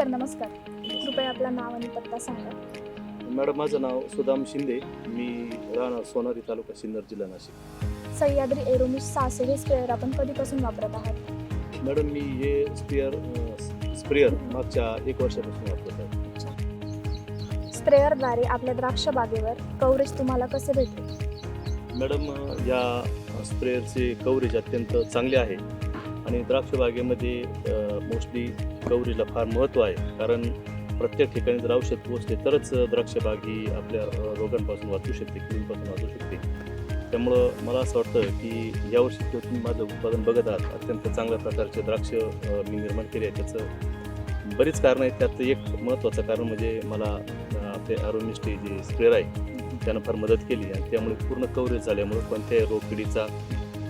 Sir नमस्कार. कृपया आपलं नाव आणि पत्ता सांगा. मॅडम माझं नाव सुदाम शिंदे. मी राहणार सोनारी तालुका सिन्नर जिल्हा नाशिक. सह्याद्री एरोमिस 600 हे स्प्रेअर आपण कधीपासून वापरत आहात? मॅडम मी हे स्प्रेअर मागच्या 1 वर्षापासून वापरत आहे. स्प्रेअरद्वारे आपल्या द्राक्ष बागेवर कव्हरेज तुम्हाला कसे भेटले? मॅडम या स्प्रेअरचे कव्हरेज अत्यंत चांगले आहे आणि द्राक्ष बागेमध्ये मोस्टली कव्हरेजला फार महत्त्व आहे, कारण प्रत्येक ठिकाणी जर औषध पोचले तरच द्राक्ष बाग ही आपल्या रोगांपासून वाचू शकते, किडींपासून वाचू शकते. त्यामुळं मला असं वाटतं की यावर्षी तुम्ही माझं उत्पादन बघत आहात, अत्यंत चांगल्या प्रकारचे द्राक्ष मी निर्माण केले आहे. त्याचं बरीच कारणं आहेत. त्यात एक महत्त्वाचं कारण म्हणजे मला आपले आरोमिस्ट जे स्प्रेअर आहे त्यानं फार मदत केली आणि त्यामुळे पूर्ण कव्हरेज झाल्यामुळे कोणत्याही रोगकिडीचा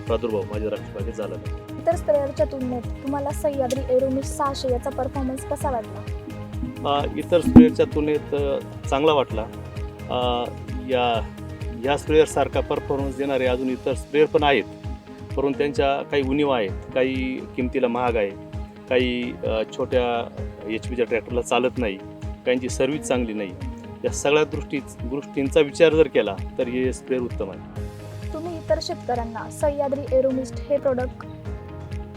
प्रादुर्भाव माझ्या द्राक्ष बागेत झाला नाही. इतर स्प्रेअरच्या तुलनेत तुम्हाला सह्याद्री एरोमिस 600 याचा परफॉर्मन्स कसा वाटला? इतर स्प्रेअरच्या तुलनेत चांगला वाटला. या स्प्रेअरसारखा परफॉर्मन्स देणारे अजून इतर स्प्रेअर पण आहेत, परंतु त्यांच्या काही उणीवा आहेत. काही किमतीला महाग आहे, काही छोट्या HP ट्रॅक्टरला चालत नाही, काहींची सर्व्हिस चांगली नाही. या सगळ्या गोष्टींचा विचार जर केला तर हे स्प्रेअर उत्तम आहे. तुम्ही इतर शेतकऱ्यांना सह्याद्री एरोमिस्ट हे प्रोडक्ट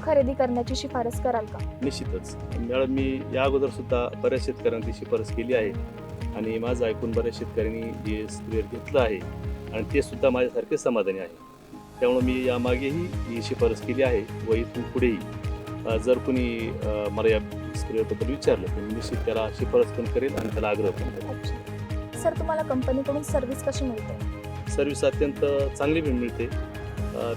खरेदी करण्याची शिफारस कराल का? निश्चितच मॅडम, मी या अगोदर सुद्धा बऱ्याच शेतकऱ्यांना ती शिफारस केली आहे आणि माझं ऐकून बऱ्याच शेतकऱ्यांनी हे स्प्रेअर घेतलं आहे आणि ते सुद्धा माझ्यासारखे समाधानी आहे. त्यामुळे मी यामागेही ही शिफारस केली आहे व इथून पुढेही जर कुणी मला या स्प्रेअरबद्दल विचारलं तर मी निश्चित त्याला शिफारस पण करेल आणि त्याला आग्रह पण करेल. सर तुम्हाला कंपनीकडून सर्व्हिस कशी मिळते? सर्व्हिस अत्यंत चांगली मिळते.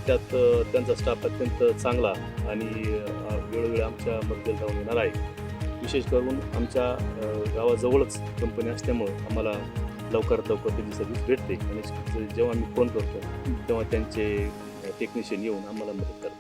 त्यात त्यांचा स्टाफ अत्यंत चांगला आणि वेळोवेळी आमच्या मदतीला धावून येणार आहे. विशेष करून आमच्या गावाजवळच कंपनी असल्यामुळं आम्हाला लवकरात लवकर त्याची सर्व्हिस भेटते आणि जेव्हा आम्ही फोन करतो तेव्हा त्यांचे टेक्निशियन येऊन आम्हाला मदत करतात.